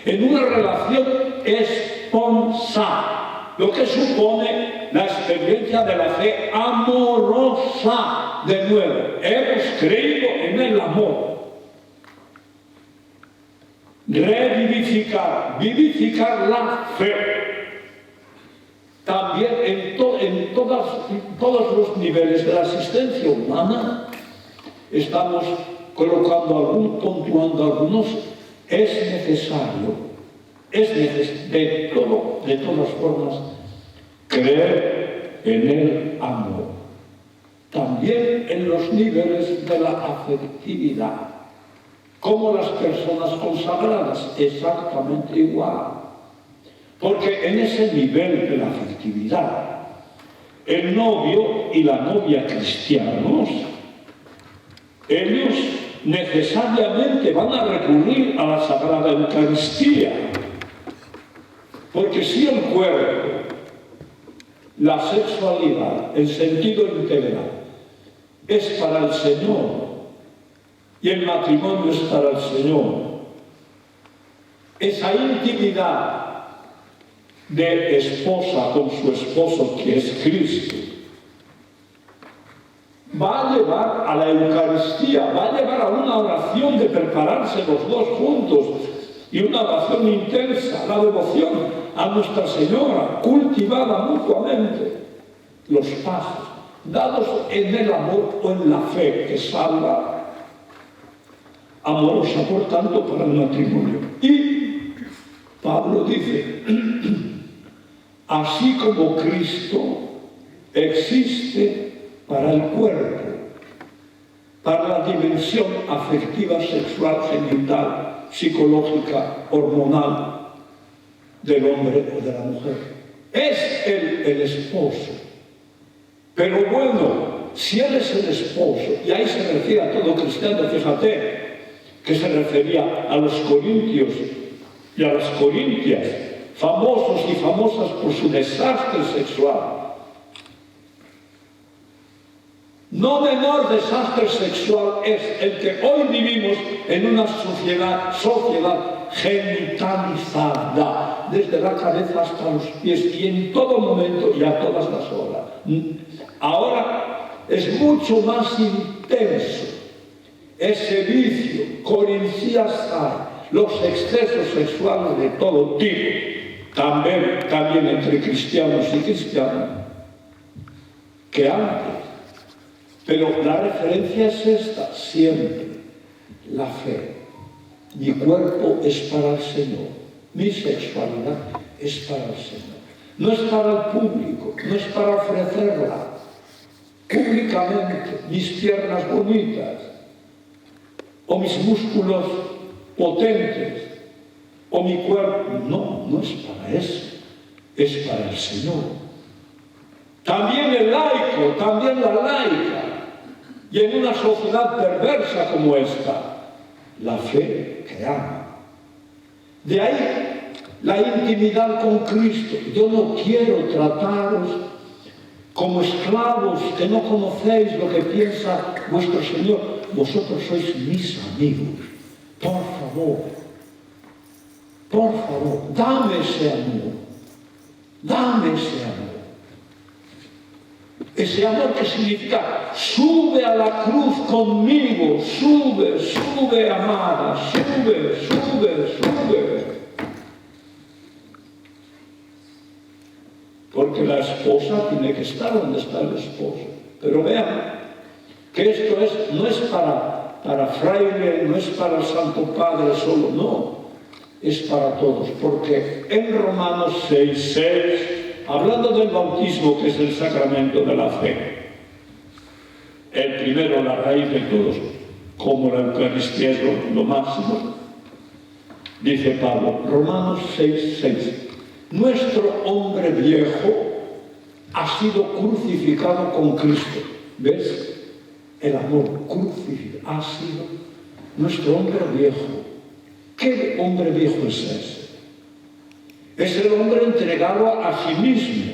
En una relación esponsal, lo que supone la experiencia de la fe amorosa. De nuevo, hemos creído en el amor. Revivificar, vivificar la fe. También en todos los niveles de la existencia humana estamos puntuando algunos, es necesario, de todas formas, creer en el amor. También en los niveles de la afectividad, como las personas consagradas, exactamente igual. Porque en ese nivel de la afectividad, el novio y la novia cristianos, ellos necesariamente van a recurrir a la Sagrada Eucaristía. Porque si el cuerpo, la sexualidad, el sentido integral, es para el Señor y el matrimonio es para el Señor, esa intimidad de esposa con su esposo, que es Cristo, va a llevar a la Eucaristía, va a llevar a una oración de prepararse los dos juntos y una oración intensa, la devoción a Nuestra Señora, cultivada mutuamente, los pasos dados en el amor o en la fe que salva, amorosa por tanto para el matrimonio. Y Pablo dice, así como Cristo existe para el cuerpo, para la dimensión afectiva, sexual, genital, psicológica, hormonal del hombre o de la mujer. Es el esposo. Pero bueno, si él es el esposo, y ahí se refiere a todo cristiano, fíjate, que se refería a los corintios y a las corintias, famosos y famosas por su desastre sexual. No menor desastre sexual es el que hoy vivimos en una sociedad genitalizada, desde la cabeza hasta los pies y en todo momento y a todas las horas. Ahora es mucho más intenso ese vicio, corintias hay, los excesos sexuales de todo tipo, también entre cristianos y cristianas, que antes. Pero la referencia es esta, siempre. la fe. Mi cuerpo es para el Señor, mi sexualidad es para el Señor. No es para el público, no es para ofrecerla públicamente, mis piernas bonitas, o mis músculos potentes, o mi cuerpo. No, no es para eso, es para el Señor. También el laico, también la laica, y en una sociedad perversa como esta, la fe que ama. De ahí la intimidad con Cristo. Yo no quiero trataros como esclavos que no conocéis lo que piensa vuestro Señor. Vosotros sois mis amigos. Por favor, dame ese amor. Dame ese amor. Ese amor que significa, sube a la cruz conmigo, sube, sube, amada, sube, sube, sube. Porque la esposa tiene que estar donde está el esposo. Pero vean que esto no es para fraile, no es para el Santo Padre solo, no. Es para todos, porque en Romanos 6:6, hablando del bautismo, que es el sacramento de la fe, el primero, la raíz de todos, como la Eucaristía es lo máximo, dice Pablo, Romanos 6:6, nuestro hombre viejo ha sido crucificado con Cristo. ¿Ves? El amor crucificado ha sido nuestro hombre viejo. ¿Qué hombre viejo es ese? Es el hombre entregado a sí mismo,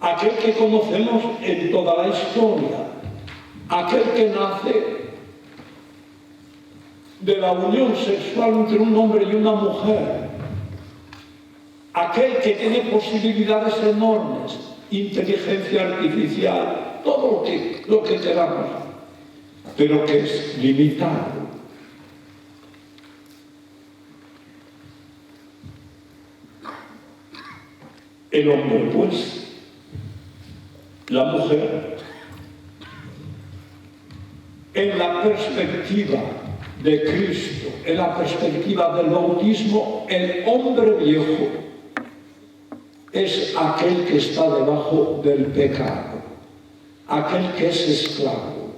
aquel que conocemos en toda la historia, aquel que nace de la unión sexual entre un hombre y una mujer, aquel que tiene posibilidades enormes, inteligencia artificial, todo lo que queramos, pero que es limitado. El hombre, pues, la mujer, en la perspectiva de Cristo, en la perspectiva del bautismo, el hombre viejo es aquel que está debajo del pecado, aquel que es esclavo.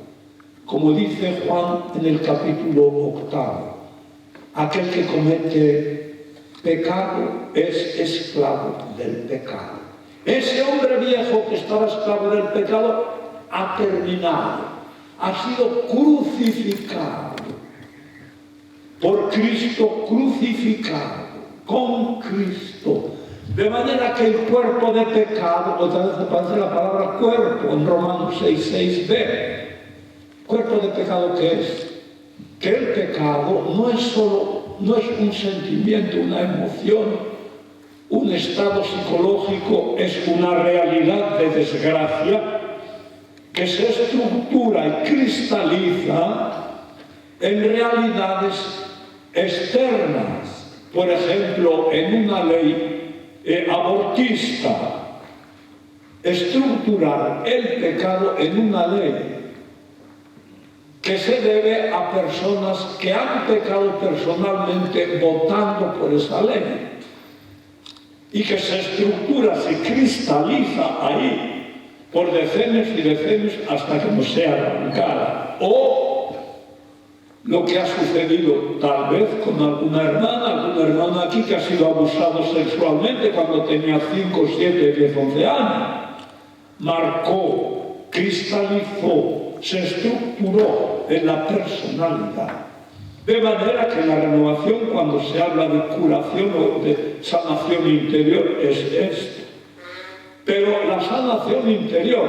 Como dice Juan en el capítulo 8, aquel que comete pecado es esclavo del pecado. Ese hombre viejo que estaba esclavo del pecado ha terminado, ha sido crucificado por Cristo, crucificado con Cristo. De manera que el cuerpo de pecado, otra vez aparece la palabra cuerpo en Romanos 6:6b. ¿Cuerpo de pecado qué es? Que el pecado no es un sentimiento, una emoción, un estado psicológico, es una realidad de desgracia que se estructura y cristaliza en realidades externas. Por ejemplo, en una ley abortista, estructurar el pecado en una ley que se debe a personas que han pecado personalmente votando por esa ley y que se estructura, se cristaliza ahí por decenios y decenios hasta que no sea arrancada. O lo que ha sucedido tal vez con algún hermano aquí que ha sido abusado sexualmente cuando tenía 5, 7, 10, 11 años. Marcó, cristalizó, se estructuró en la personalidad. De manera que la renovación, cuando se habla de curación o de sanación interior, es esto. Pero la sanación interior,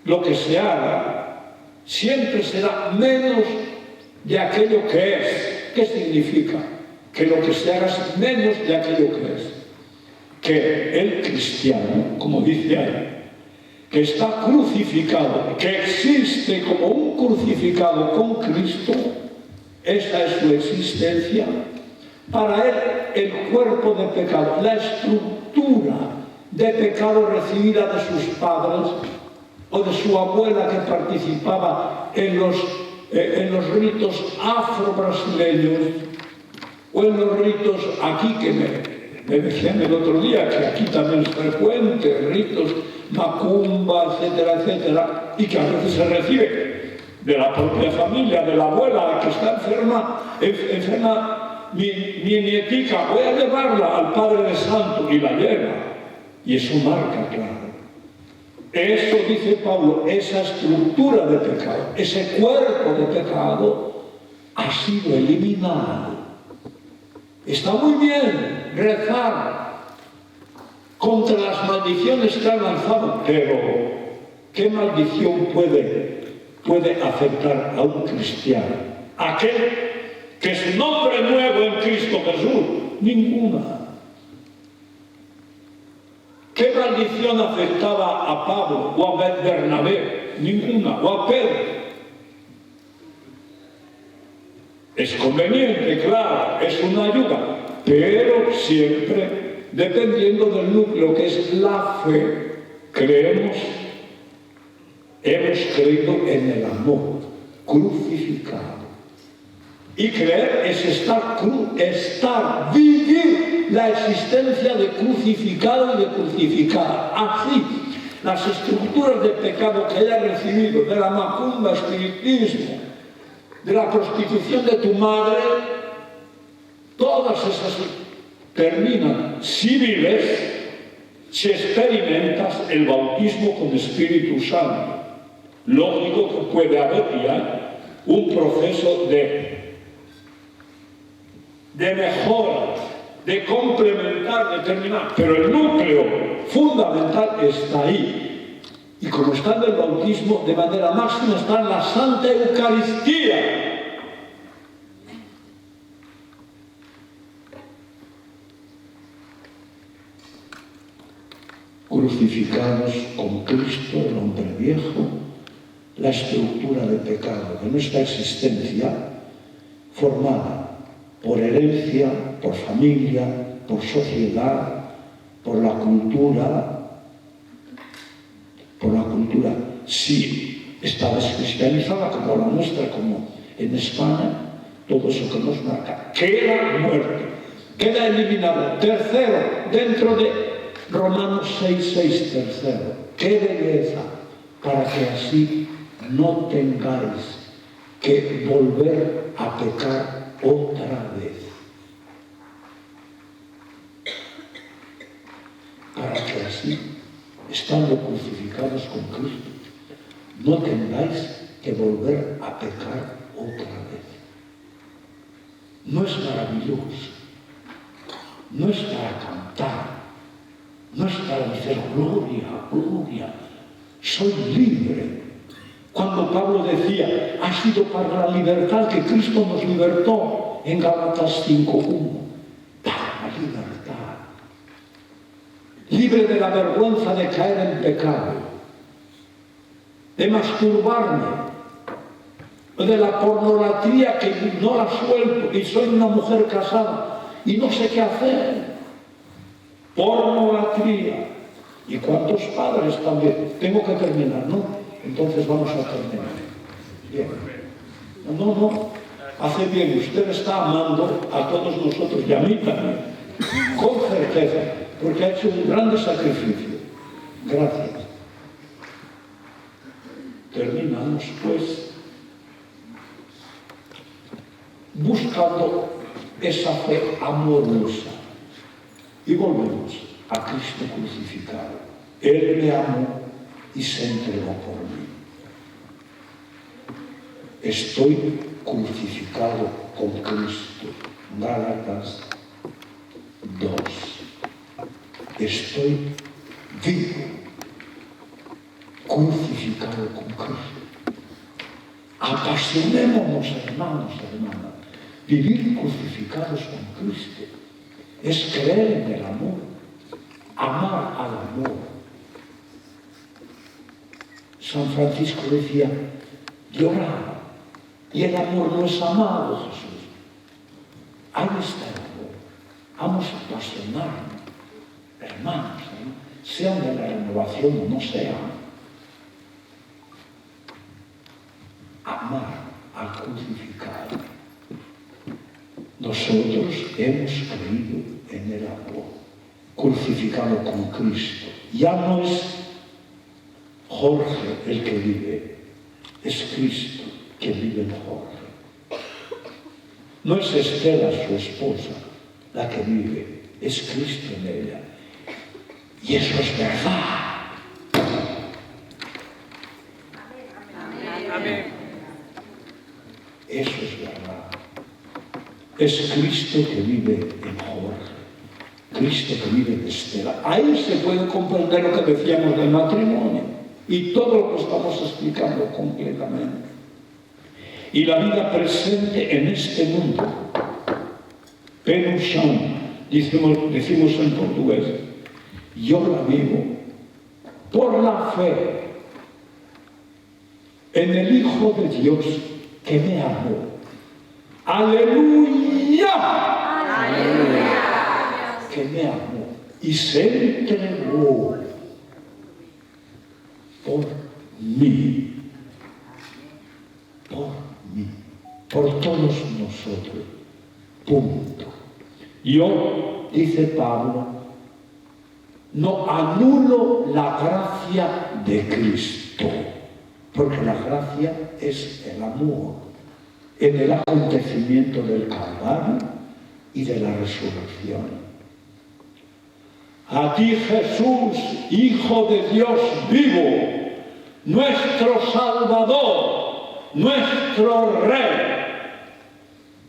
lo que se haga, siempre será menos de aquello que es. ¿Qué significa? Que lo que se haga es menos de aquello que es. Que el cristiano, como dice ahí, que está crucificado, que existe como un crucificado con Cristo, esa es su existencia. Para él, el cuerpo de pecado, la estructura de pecado recibida de sus padres o de su abuela que participaba en los en los ritos afro-brasileños o en los ritos aquí que me decían el otro día, que aquí también es frecuente, ritos macumba, etcétera, etcétera, y que a veces se recibe de la propia familia, de la abuela que está enferma, mi nietica, voy a llevarla al Padre de Santo, y la lleva, y eso marca, claro. Eso, dice Pablo, esa estructura de pecado, ese cuerpo de pecado ha sido eliminado. Está muy bien rezar contra las maldiciones que han lanzado, pero ¿qué maldición puede afectar a un cristiano? Aquel que su nombre nuevo en Cristo Jesús, ninguna. ¿Qué maldición afectaba a Pablo o a Bernabé? Ninguna. O a Pedro. Es conveniente, claro, es una ayuda, pero siempre dependiendo del núcleo que es la fe. Creemos, hemos creído en el amor crucificado. Y creer es vivir la existencia de crucificado y de crucificada. Así, las estructuras de pecado que hayas recibido, de la macumba, espiritismo, de la prostitución de tu madre, todas esas terminan si vives, si experimentas el bautismo con Espíritu Santo. Lógico que puede haber ya un proceso de mejora, de complementar, de terminar, pero el núcleo fundamental está ahí. Y como está en el bautismo, de manera máxima está en la Santa Eucaristía. Crucificados con Cristo, el hombre viejo, la estructura de pecado de nuestra existencia, formada por herencia, por familia, por sociedad, por la cultura. Si está descristianizada como la nuestra, como en España, todo eso que nos marca queda muerto, queda eliminado. Tercero, dentro de Romanos 6:6, tercero, qué belleza, para que así no tengáis que volver a pecar otra vez. Para que así, estando crucificados con Cristo, no tengáis que volver a pecar otra vez. No es maravilloso, no es para cantar, no es para decir gloria, gloria, soy libre. Cuando Pablo decía, ha sido para la libertad que Cristo nos libertó en Gálatas 5:1, para la libertad. Libre de la vergüenza de caer en pecado, de masturbarme, de la pornografía que no la suelto y soy una mujer casada y no sé qué hacer. Pornografía. ¿Y cuántos padres también? Tengo que terminar, ¿no? Entonces vamos a terminar. Bien. No. Hace bien. Usted está amando a todos nosotros y a mí también. Con certeza. Porque ha hecho un grande sacrificio. Gracias. Terminamos, pues, buscando esa fe amorosa. Y volvemos a Cristo crucificado. Él me amó y se entregó por mí. Estoy crucificado con Cristo. Gálatas 2. Estoy vivo, crucificado con Cristo. Apasionémonos, hermanos, hermanas. Vivir crucificados con Cristo es creer en el amor, amar al amor. San Francisco decía, lloraba, y el amor no es amado, Jesús. Ahí está el amor. Vamos a apasionarnos, hermanos, sean de la renovación o no sean. Amar al crucificado. Nosotros hemos creído en el amor, crucificado con Cristo. Ya no es Jorge el que vive, es Cristo que vive en Jorge. No es Estela, su esposa, la que vive, es Cristo en ella. Y eso es verdad. Amén. Eso es verdad. Es Cristo que vive en Jorge, Cristo que vive en Estela. Ahí se puede comprender lo que decíamos del matrimonio y todo lo que estamos explicando completamente. Y la vida presente en este mundo, Penusham, decimos en portugués, yo la vivo por la fe en el Hijo de Dios que me amó. ¡Aleluya! ¡Aleluya! Que me amó y se entregó por mí. Por mí. Por todos nosotros. Punto. Yo, dice Pablo, no anulo la gracia de Cristo, porque la gracia es el amor en el acontecimiento del Calvario y de la resurrección. A ti, Jesús, Hijo de Dios vivo, nuestro Salvador, nuestro Rey,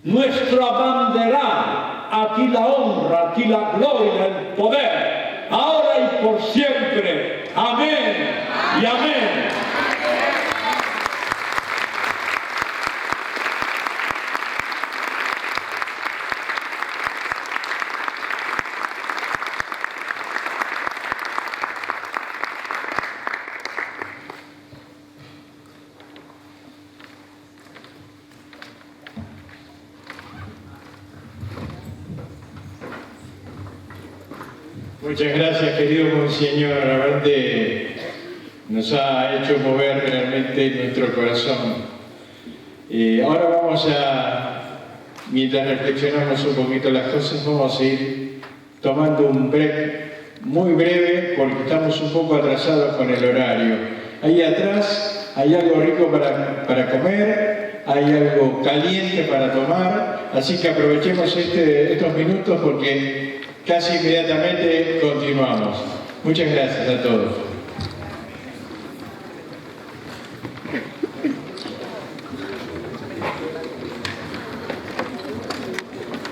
nuestro abanderado, a ti la honra, a ti la gloria, el poder, ahora y por siempre. Amén y amén. Muchas gracias, querido Monseñor. Realmente nos ha hecho mover realmente nuestro corazón. Ahora vamos mientras reflexionamos un poquito las cosas, vamos a ir tomando un break muy breve porque estamos un poco atrasados con el horario. Ahí atrás hay algo rico para comer, hay algo caliente para tomar, así que aprovechemos estos minutos porque casi inmediatamente continuamos. Muchas gracias a todos.